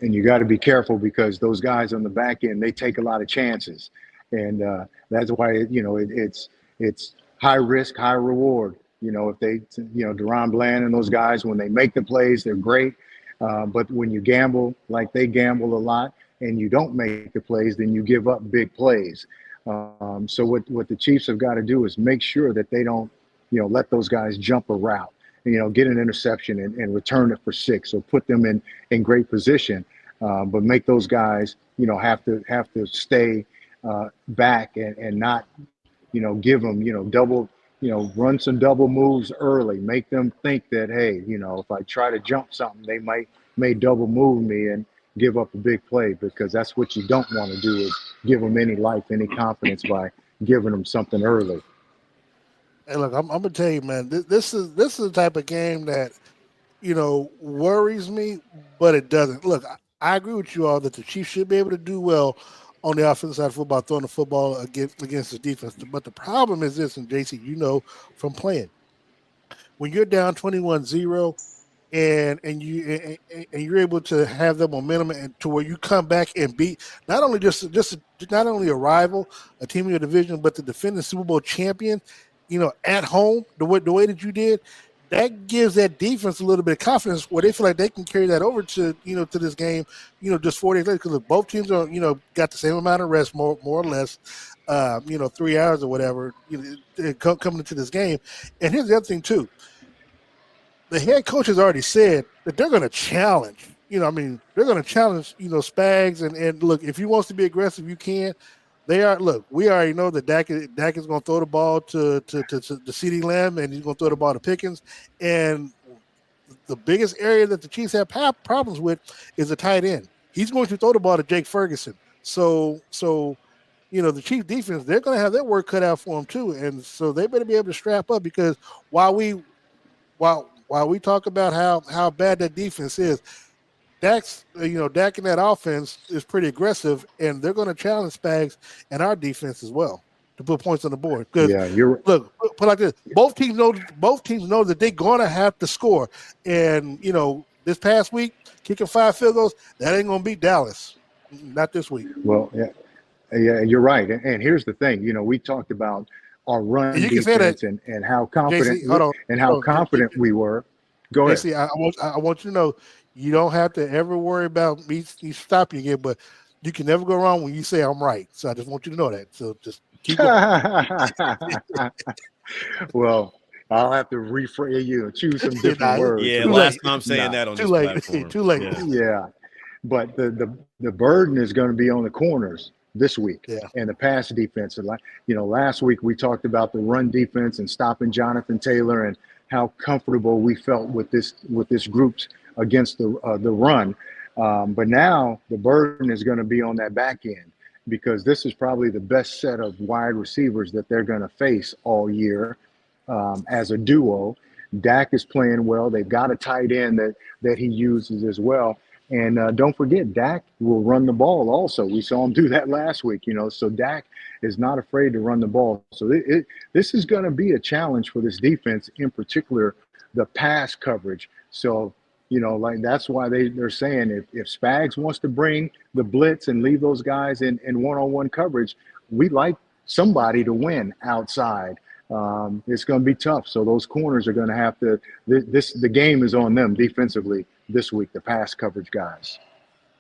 Speaker 3: and you got to be careful because those guys on the back end, they take a lot of chances. And that's why, it's high risk, high reward. If they, Deron Bland and those guys, when they make the plays, they're great. But when you gamble like they gamble a lot and you don't make the plays, then you give up big plays. So what the Chiefs have got to do is make sure that they don't, let those guys jump a route, get an interception and return it for 6 or put them in great position. But make those guys, have to stay back and not, give them, double, run some double moves early, make them think that, hey, if I try to jump something, they may double move me and give up a big play, because that's what you don't want to do, is give them any life, any confidence by giving them something early.
Speaker 2: Hey, look, I'm gonna tell you, man, this is the type of game that, worries me, but it doesn't. Look, I agree with you all that the Chiefs should be able to do well on the offensive side of football, throwing the football against the defense. But the problem is this, and JC, from playing, when you're down 21-0 and you're able to have the momentum and to where you come back and beat not only not only a rival, a team in your division, but the defending Super Bowl champion, at home, the way that you did, that gives that defense a little bit of confidence where they feel like they can carry that over to this game, just 4 days later, because both teams are, got the same amount of rest, more or less, 3 hours or whatever, coming into this game. And here's the other thing too. The head coach has already said that they're going to challenge, they're going to challenge, Spags and look, if he wants to be aggressive, you can. They are. Look, we already know that Dak is going to throw the ball to CeeDee Lamb, and he's going to throw the ball to Pickens. And the biggest area that the Chiefs have problems with is the tight end. He's going to throw the ball to Jake Ferguson. So the Chiefs defense, they're going to have their work cut out for them too. And so they better be able to strap up, because while we talk about how bad that defense is, Dak in that offense is pretty aggressive, and they're going to challenge Spags and our defense as well to put points on the board. Because look, put like this: both teams know that they're going to have to score. And this past week, kicking 5 field goals, that ain't going to beat Dallas. Not this week.
Speaker 3: Well, yeah, you're right. And here's the thing: we talked about our run defense and how confident confident we were. Go ahead.
Speaker 2: I want you to know. You don't have to ever worry about me stopping you again, but you can never go wrong when you say I'm right. So I just want you to know that. So just keep going.
Speaker 3: Well, I'll have to rephrase you, choose some different words.
Speaker 1: Yeah, last time saying that on this platform.
Speaker 2: Too late.
Speaker 3: Yeah. But the burden is going to be on the corners this week and the pass defense. Last week we talked about the run defense and stopping Jonathan Taylor and how comfortable we felt with this group's against the run. But now the burden is going to be on that back end, because this is probably the best set of wide receivers that they're going to face all year as a duo. Dak is playing well. They've got a tight end that he uses as well. And don't forget, Dak will run the ball also. We saw him do that last week, so Dak is not afraid to run the ball. So this is going to be a challenge for this defense, in particular, the pass coverage. So, that's why they're saying if Spags wants to bring the blitz and leave those guys in one-on-one coverage, we like somebody to win outside. It's going to be tough. So those corners are going to have to the game is on them defensively this week, the pass coverage guys.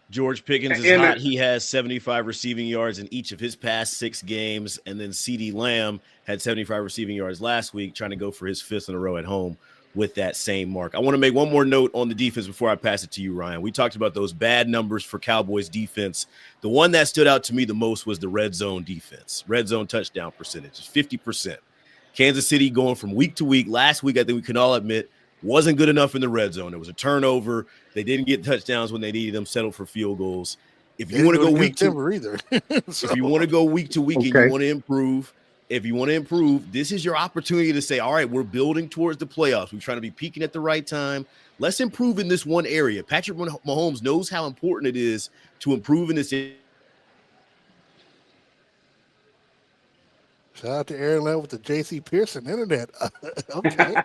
Speaker 1: George Pickens is hot. He has 75 receiving yards in each of his past 6 games. And then CeeDee Lamb had 75 receiving yards last week, trying to go for his 5th in a row at home with that same mark. I want to make one more note on the defense before I pass it to you, Ryan. We talked about those bad numbers for Cowboys defense. The one that stood out to me the most was the red zone defense. Red zone touchdown percentage is 50%. Kansas City going from week to week. Last week, I think we can all admit, wasn't good enough in the red zone. It was a turnover. They didn't get touchdowns when they needed them, settled for field goals. If you want to go week to
Speaker 2: either.
Speaker 1: If you want to go week to week and you want to improve, this is your opportunity to say, all right, we're building towards the playoffs. We're trying to be peaking at the right time. Let's improve in this one area. Patrick Mahomes knows how important it is to improve in this area.
Speaker 2: Shout out to Aaron Love with the JC Pearson internet. Okay.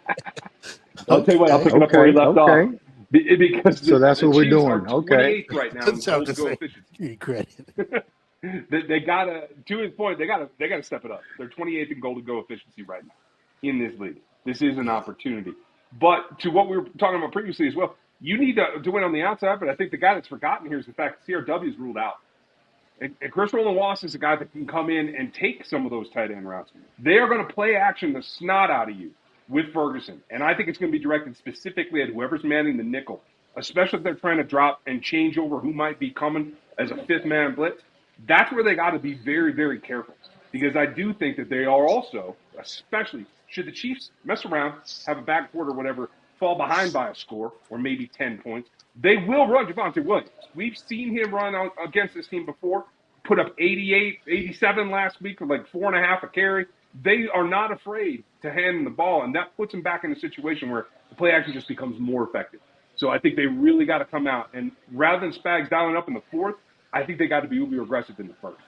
Speaker 4: I'll tell you what, I'll pick it up where he left off. Because
Speaker 3: So that's what we're doing. Okay.
Speaker 4: 28th right now in goal to go efficiency.
Speaker 2: Credit.
Speaker 4: They gotta, to his point, they gotta step it up. They're 28th in goal to go efficiency right now in this league. This is an opportunity. But to what we were talking about previously as well, you need to win on the outside. But I think the guy that's forgotten here is the fact that CRW is ruled out. And Chris Rowland-Wallace is a guy that can come in and take some of those tight end routes. They are going to play action the snot out of you with Ferguson. And I think it's going to be directed specifically at whoever's manning the nickel, especially if they're trying to drop and change over who might be coming as a fifth man blitz. That's where they got to be very, very careful, because I do think that they are also, especially should the Chiefs mess around, have a backboard or whatever, fall behind by a score or maybe 10 points, they will run Javonte Williams. We've seen him run out against this team before, put up 88, 87 last week with like 4.5 a carry. They are not afraid to hand them the ball, and that puts them back in a situation where the play action just becomes more effective. So I think they really got to come out, and rather than Spags dialing up in the fourth, I think they got to be uber aggressive in the first.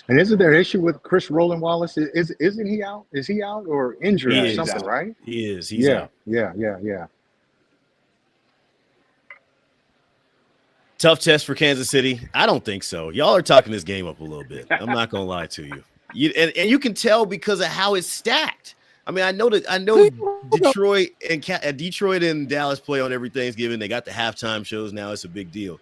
Speaker 3: And isn't there an issue with Chris Rowland-Wallace? Isn't he out? Is he out or injured or something, right?
Speaker 1: He is. He's out.
Speaker 3: Yeah.
Speaker 1: Tough test for Kansas City? I don't think so. Y'all are talking this game up a little bit. I'm not going to lie to you. And you can tell because of how it's stacked. I mean, I know Detroit and Dallas play on every Thanksgiving. They got the halftime shows now. It's a big deal.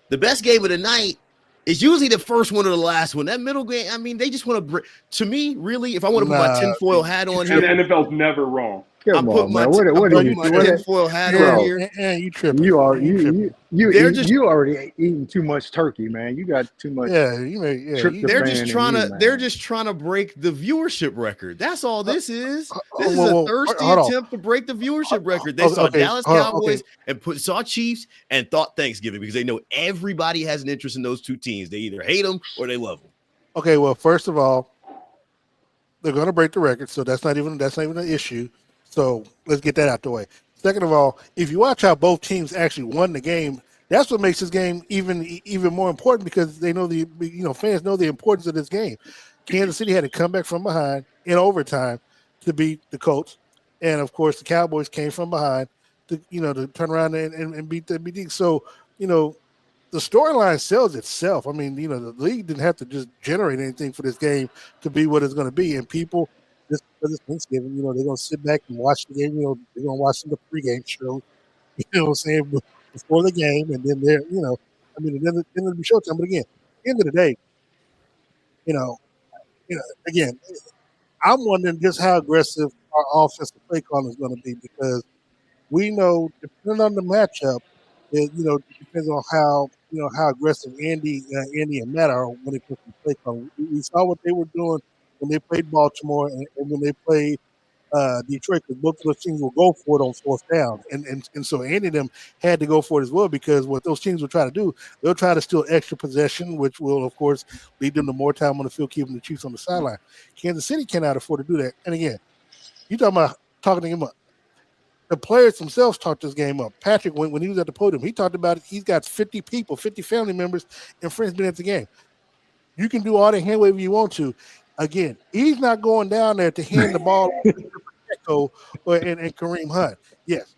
Speaker 1: The best game of the night is usually the first one or the last one. That middle game, I mean, they just want to – to me, really, if I want to put my tinfoil hat on here –
Speaker 4: And the NFL's never wrong.
Speaker 3: Come on, man. What are you doing?
Speaker 1: Tinfoil hat on here.
Speaker 2: And you tripping.
Speaker 3: You already eating too much turkey, man. You got too much.
Speaker 1: They're just trying to break the viewership record. That's all this is. This is a thirsty attempt to break the viewership record. They saw Dallas Cowboys and saw Chiefs and thought Thanksgiving because they know everybody has an interest in those two teams. They either hate them or they love them.
Speaker 2: Okay, well, first of all, they're going to break the record, so that's not even an issue. So let's get that out the way. Second of all, if you watch how both teams actually won the game, that's what makes this game even more important, because they know fans know the importance of this game. Kansas City had to come back from behind in overtime to beat the Colts, and of course the Cowboys came from behind to turn around and beat the BD. So the storyline sells itself. I mean, the league didn't have to just generate anything for this game to be what it's going to be, and people. This Thanksgiving, they're going to sit back and watch the game. They're going to watch the pregame show, what I'm saying, before the game. And then they're, then it'll be showtime. But again, at the end of the day, again, I'm wondering just how aggressive our offensive play calling is going to be, because we know, depending on the matchup, it depends on how aggressive Andy and Matt are when it comes to play calling. We saw what they were doing when they played Baltimore and when they played Detroit, because both of those teams will go for it on fourth down. And so Andy and them had to go for it as well, because what those teams will try to do, they'll try to steal extra possession, which will, of course, lead them to more time on the field, keeping the Chiefs on the sideline. Kansas City cannot afford to do that. And again, you talking about talking the game up. The players themselves talked this game up. Patrick, when he was at the podium, he talked about it. He's got 50 people, 50 family members and friends been at the game. You can do all the hand waving you want to. Again, he's not going down there to hand the ball to Pacheco and Kareem Hunt. Yes,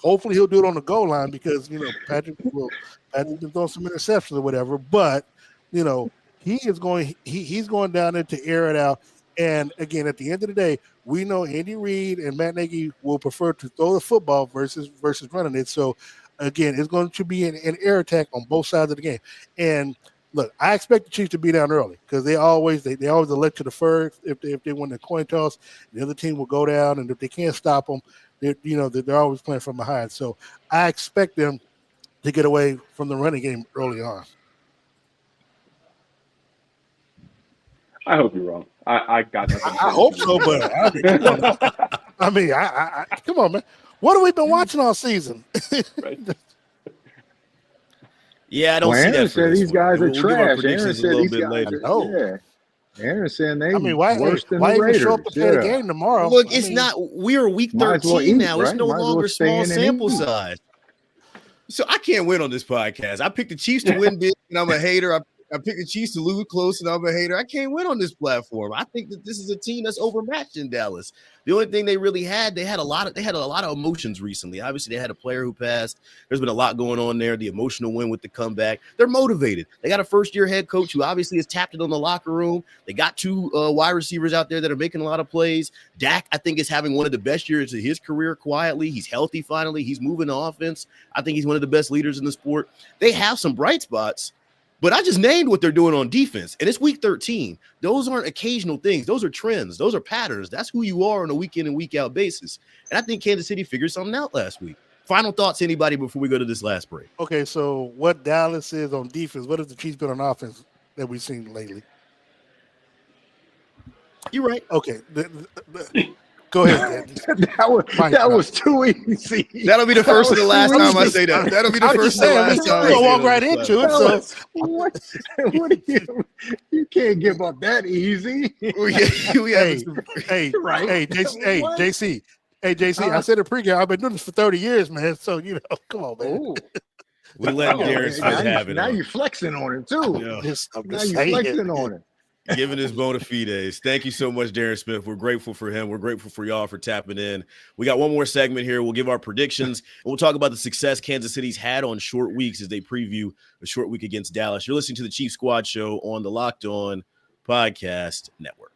Speaker 2: hopefully he'll do it on the goal line, because Patrick's been throwing some interceptions or whatever. But he's going down there to air it out. And again, at the end of the day, we know Andy Reid and Matt Nagy will prefer to throw the football versus running it. So again, it's going to be an air attack on both sides of the game. And look, I expect the Chiefs to be down early, because they always elect to defer if they win the coin toss. The other team will go down, and if they can't stop them, they're always playing from behind. So I expect them to get away from the running game early on.
Speaker 4: I hope you're wrong. I got nothing.
Speaker 2: I hope so, but I mean, come on, man. What have we been watching all season?
Speaker 4: Right.
Speaker 1: Yeah, I don't see
Speaker 3: Aaron
Speaker 1: that.
Speaker 3: said these guys are trash.
Speaker 1: Aaron said these guys
Speaker 3: are. Aaron said they
Speaker 2: why
Speaker 3: worse than
Speaker 2: even
Speaker 3: the Raiders.
Speaker 2: Show up to play the game tomorrow?
Speaker 1: Look, it's not. We are week 13 now. It's no longer small sample size. So I can't win on this podcast. I picked the Chiefs to win big, and I'm a hater. I picked the Chiefs to lose close, and I'm a hater. I can't win on this platform. I think that this is a team that's overmatched in Dallas. The only thing they really had, they had a lot of emotions recently. Obviously, they had a player who passed. There's been a lot going on there. The emotional win with the comeback. They're motivated. They got a first-year head coach who obviously has tapped it on the locker room. They got two wide receivers out there that are making a lot of plays. Dak, I think, is having one of the best years of his career quietly. He's healthy finally. He's moving the offense. I think he's one of the best leaders in the sport. They have some bright spots. But I just named what they're doing on defense, and it's week 13. Those aren't occasional things. Those are trends. Those are patterns. That's who you are on a week-in and week-out basis. And I think Kansas City figured something out last week. Final thoughts, anybody, before we go to this last break?
Speaker 2: Okay, so what Dallas is on defense, what has the Chiefs been on offense that we've seen lately?
Speaker 1: You're right.
Speaker 2: Okay. Go ahead.
Speaker 3: that was too easy.
Speaker 1: That'll be the first and the last time I say that. That'll be the first and the last time.
Speaker 2: We'll walk right into it. So
Speaker 3: what you can't give up that easy.
Speaker 2: Hey, JC. Hey, JC, I said it pregame. I've been doing this for 30 years, man. So, come on, man.
Speaker 1: We let Darren Smith have it.
Speaker 3: Now you're flexing on it, too.
Speaker 1: Yeah.
Speaker 3: Now you're flexing on it.
Speaker 1: Giving his bona fides. Thank you so much, Darren Smith. We're grateful for him. We're grateful for y'all for tapping in. We got one more segment here. We'll give our predictions, and we'll talk about the success Kansas City's had on short weeks as they preview a short week against Dallas. You're listening to the Chief Squad Show on the Locked On Podcast Network.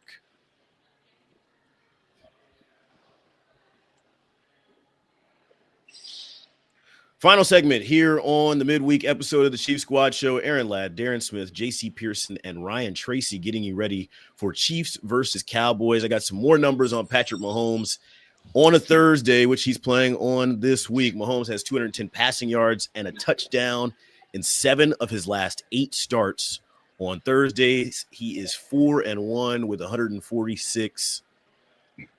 Speaker 1: Final segment here on the midweek episode of the Chief Squad Show. Aaron Ladd, Darren Smith, JC Pearson, and Ryan Tracy getting you ready for Chiefs versus Cowboys. I got some more numbers on Patrick Mahomes on a Thursday, which he's playing on this week. Mahomes has 210 passing yards and a touchdown in 7 of his last 8 starts. On Thursdays, he is 4-1 with 146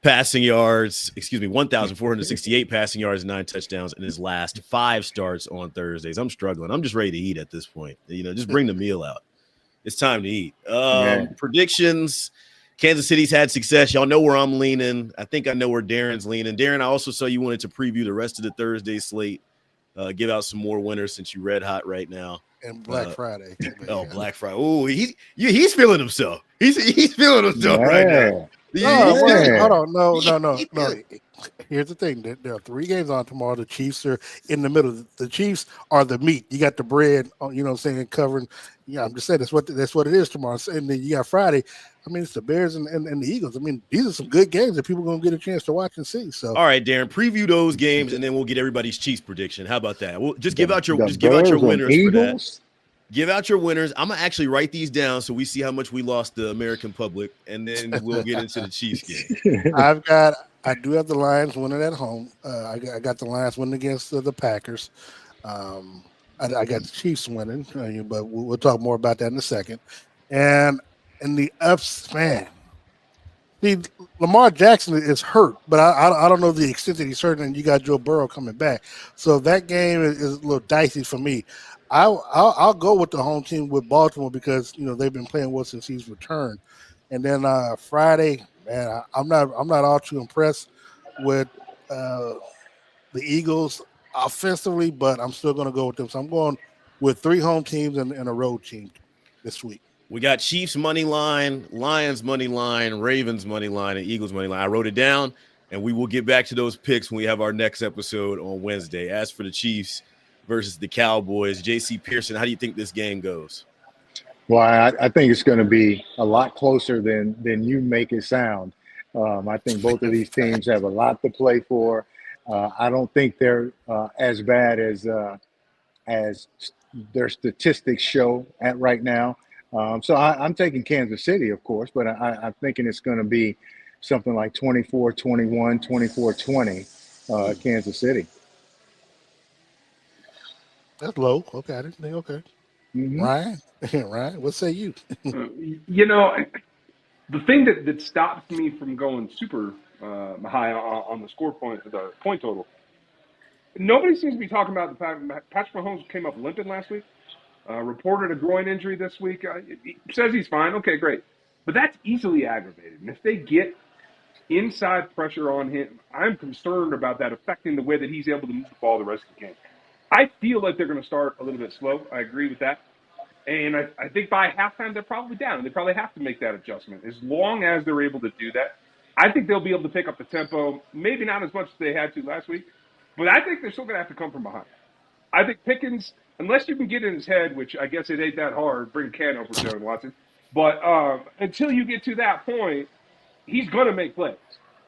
Speaker 1: passing yards, 1,468 passing yards and 9 touchdowns in his last 5 starts on Thursdays. I'm struggling. I'm just ready to eat at this point. Just bring the meal out. It's time to eat. Predictions. Kansas City's had success. Y'all know where I'm leaning. I think I know where Darren's leaning. Darren, I also saw you wanted to preview the rest of the Thursday slate. Give out some more winners since you're red hot right now.
Speaker 2: And Black Friday.
Speaker 1: Black Friday. Oh, he's feeling himself. He's feeling himself right now.
Speaker 2: Hold on. No. Here's the thing. There are 3 games on tomorrow. The Chiefs are in the middle. The Chiefs are the meat. You got the bread, covering. Yeah, I'm just saying that's what it is tomorrow. And then you got Friday. I mean, it's the Bears and the Eagles. I mean, these are some good games that people are going to get a chance to watch and see. So,
Speaker 1: all right, Darren, preview those games, and then we'll get everybody's Chiefs prediction. How about that? We'll give out your winners for that. Give out your winners. I'm going to actually write these down so we see how much we lost the American public, and then we'll get into the Chiefs game.
Speaker 2: I do have the Lions winning at home. I got the Lions winning against the Packers. I got the Chiefs winning, but we'll talk more about that in a second. And in the ups, man, Lamar Jackson is hurt, but I don't know the extent that he's hurt, and you got Joe Burrow coming back. So that game is a little dicey for me. I'll go with the home team with Baltimore because they've been playing well since he's returned. And then Friday, man, I'm not all too impressed with the Eagles offensively, but I'm still going to go with them. So I'm going with 3 home teams and a road team this week.
Speaker 1: We got Chiefs money line, Lions money line, Ravens money line, and Eagles money line. I wrote it down, and we will get back to those picks when we have our next episode on Wednesday. As for the Chiefs versus the Cowboys, JC Pearson, how do you think this game goes?
Speaker 3: Well, I think it's going to be a lot closer than you make it sound. I think both of these teams have a lot to play for. I don't think they're as bad as their statistics show at right now. So I'm taking Kansas City, of course, but I'm thinking it's going to be something like 24-21, 24-20, Kansas City.
Speaker 2: That's low. Okay, I didn't think. Okay, Ryan, what say you?
Speaker 4: The thing that stops me from going super high on the score point, the point total. Nobody seems to be talking about the fact that Patrick Mahomes came up limping last week. Reported a groin injury this week. He says he's fine. Okay, great. But that's easily aggravated. And if they get inside pressure on him, I'm concerned about that affecting the way that he's able to move the ball the rest of the game. I feel like they're going to start a little bit slow. I agree with that. And I think by halftime, they're probably down. And they probably have to make that adjustment. As long as they're able to do that, I think they'll be able to pick up the tempo. Maybe not as much as they had to last week, but I think they're still going to have to come from behind. I think Pickens, unless you can get in his head, which I guess it ain't that hard, bring Ken over, Joe and Watson. But until you get to that point, he's going to make plays.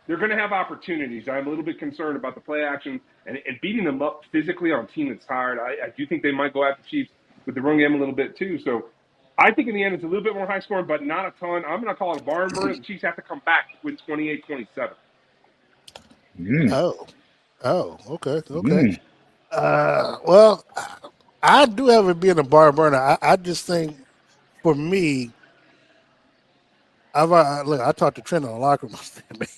Speaker 4: They're going to have opportunities. I'm a little bit concerned about the play action and beating them up physically on a team that's tired. I do think they might go after Chiefs with the run game a little bit too. So I think in the end it's a little bit more high scoring, but not a ton. I'm going to call it a barn burner. The Chiefs have to come back with 28-27.
Speaker 2: Okay. Well, I do have it being a barn burner. I just think, for me, I talked to Trent in the locker room,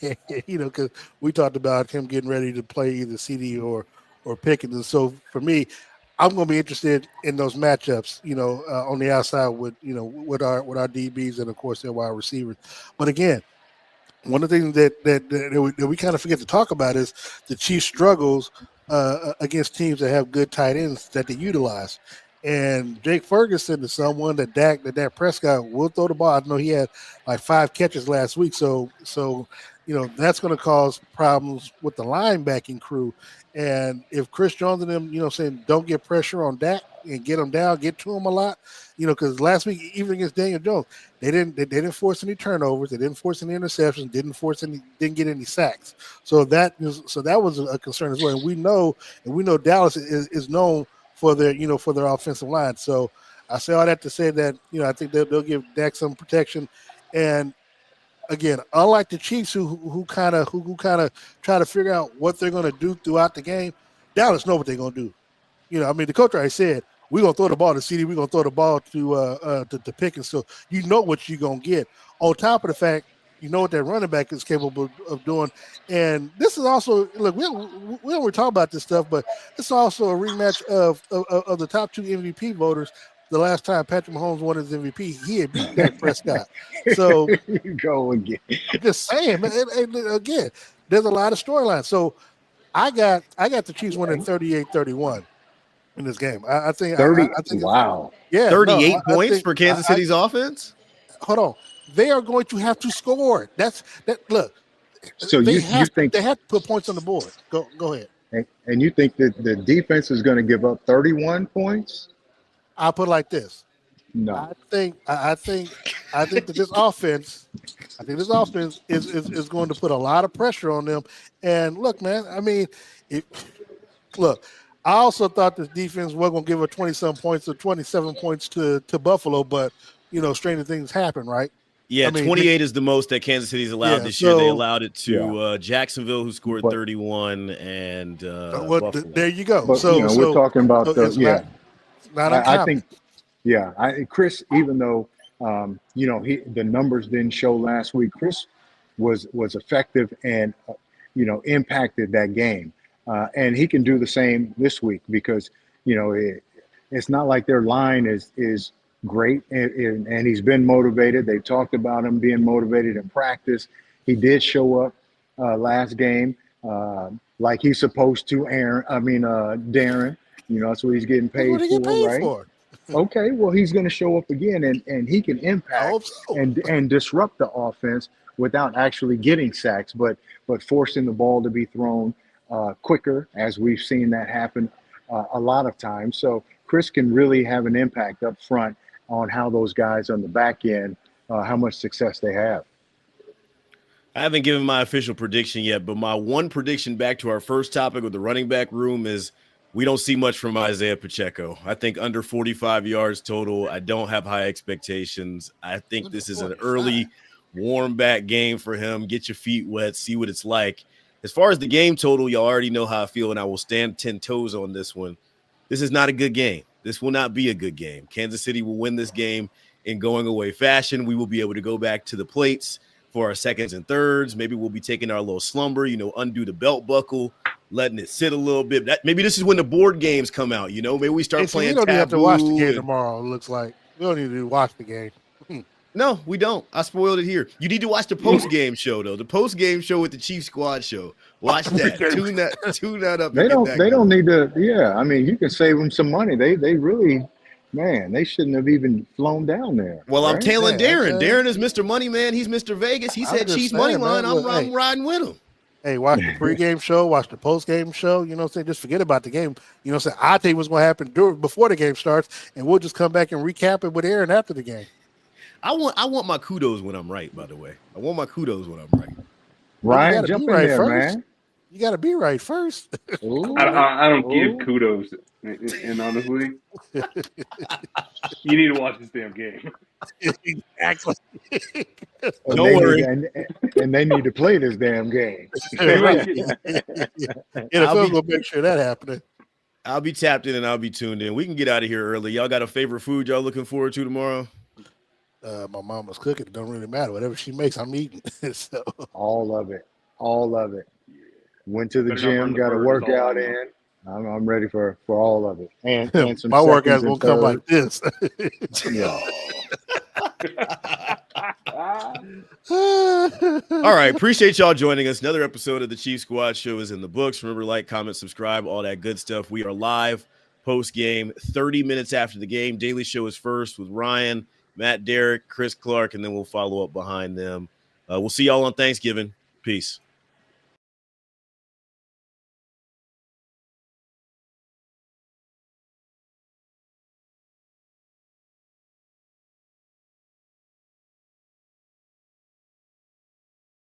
Speaker 2: man, because we talked about him getting ready to play either CeeDee or Pickens. And so for me, I'm going to be interested in those matchups, on the outside with our DBs and of course their wide receivers. But again, one of the things that we kind of forget to talk about is the Chiefs' struggles against teams that have good tight ends that they utilize. And Jake Ferguson is someone that Dak Prescott will throw the ball. I know he had like 5 catches last week. So that's going to cause problems with the linebacking crew. And if Chris Jones and them, saying don't get pressure on Dak and get him down, get to him a lot, because last week, even against Daniel Jones, they didn't force any turnovers, they didn't force any interceptions, didn't get any sacks. So that was a concern as well. And we know Dallas is known for their offensive line. So I say all that to say that, I think they'll give Dak some protection. And again, unlike the Chiefs who kind of try to figure out what they're going to do throughout the game, Dallas know what they're going to do. The coach already said, we're going to throw the ball to CeeDee, we're going to throw the ball to Pickens. So you know what you're going to get. On top of the fact, you know what that running back is capable of doing. And this is also, look, we don't really talk about this stuff, but it's also a rematch of the top 2 MVP voters. The last time Patrick Mahomes won his MVP, he had beat Dak Prescott. So
Speaker 3: you go again.
Speaker 2: I'm just saying, man, and again, there's a lot of storylines. So I got the Chiefs winning 38-31 in this game. I think
Speaker 3: 30.
Speaker 2: I think
Speaker 3: wow.
Speaker 2: Yeah,
Speaker 1: 38 points for Kansas City's offense.
Speaker 2: Hold on. They are going to have to score. Look.
Speaker 3: So you think
Speaker 2: they have to put points on the board? Go ahead.
Speaker 3: And you think that the defense is going to give up 31 points?
Speaker 2: I'll put it like this.
Speaker 3: No.
Speaker 2: I think that this offense is going to put a lot of pressure on them. And look, man, I mean, I also thought this defense was going to give up 20-some points or 27 points to Buffalo, but stranger things happen, right?
Speaker 1: Yeah, 28 is the most that Kansas City's allowed this year. They allowed it to Jacksonville, who scored 31, and Buffalo.
Speaker 2: There you go.
Speaker 3: But, we're talking about
Speaker 2: I
Speaker 3: think, Chris, even though the numbers didn't show last week, Chris was effective and impacted that game, and he can do the same this week because it's not like their line is great, and he's been motivated. They talked about him being motivated in practice. He did show up last game like he's supposed to. Darren. That's what he's getting paid for. Okay, well, he's going to show up again, and he can impact and disrupt the offense without actually getting sacks, but forcing the ball to be thrown quicker, as we've seen that happen a lot of times. So Chris can really have an impact up front on how those guys on the back end, how much success they have.
Speaker 1: I haven't given my official prediction yet, but my one prediction back to our first topic with the running back room is we don't see much from Isaiah Pacheco. I think under 45 yards total. I don't have high expectations. I think this is an early warm back game for him. Get your feet wet, see what it's like. As far as the game total, y'all already know how I feel, and I will stand 10 toes on this one. This is not a good game. This will not be a good game. Kansas City will win this game in going away fashion. We will be able to go back to the plates for our seconds and thirds. Maybe we'll be taking our little slumber, undo the belt buckle, letting it sit a little bit. Maybe this is when the board games come out, maybe we start playing
Speaker 2: We don't
Speaker 1: Taboo.
Speaker 2: have to watch the game tomorrow, it looks like. We don't need to watch the game.
Speaker 1: No, we don't. I spoiled it here. You need to watch the post-game show, though. The post-game show with the Chief Squad show. Watch that. Tune that up.
Speaker 3: They don't need to. Yeah, I mean, you can save them some money. They really Man, they shouldn't have even flown down there.
Speaker 1: Well, I'm tailing Darren.
Speaker 2: Okay.
Speaker 1: Darren is Mr. Money Man. He's Mr. Vegas. He said Chiefs
Speaker 2: saying,
Speaker 1: money line.
Speaker 2: man,
Speaker 1: I'm riding with him.
Speaker 2: Hey, watch the pregame show, watch the postgame show. You know what I'm saying? Just forget about the game. You know what I'm saying? I think what's going to happen before the game starts, and we'll just come back and recap it with Aaron after the game.
Speaker 1: I want my kudos when I'm right, by the way. I want my kudos when I'm right.
Speaker 3: Ryan, jump in there, man.
Speaker 2: You got to be right first.
Speaker 4: I don't give kudos, and honestly, you need to watch this damn game.
Speaker 2: Exactly.
Speaker 1: Don't worry.
Speaker 3: And they need to play this damn game.
Speaker 2: NFL will make sure that happening.
Speaker 1: I'll be tapped in and I'll be tuned in. We can get out of here early. Y'all got a favorite food y'all looking forward to tomorrow?
Speaker 2: My mama's cooking. It don't really matter. Whatever she makes, I'm eating. So.
Speaker 3: All of it. Went to the gym, got a workout in. I'm ready for all of it. And some
Speaker 2: my workouts won't come like this.
Speaker 3: Yeah.
Speaker 1: All right. Appreciate y'all joining us. Another episode of the Chief Squad Show is in the books. Remember, like, comment, subscribe, all that good stuff. We are live post-game, 30 minutes after the game. Daily Show is first with Ryan, Matt, Derek, Chris Clark, and then we'll follow up behind them. We'll see y'all on Thanksgiving. Peace.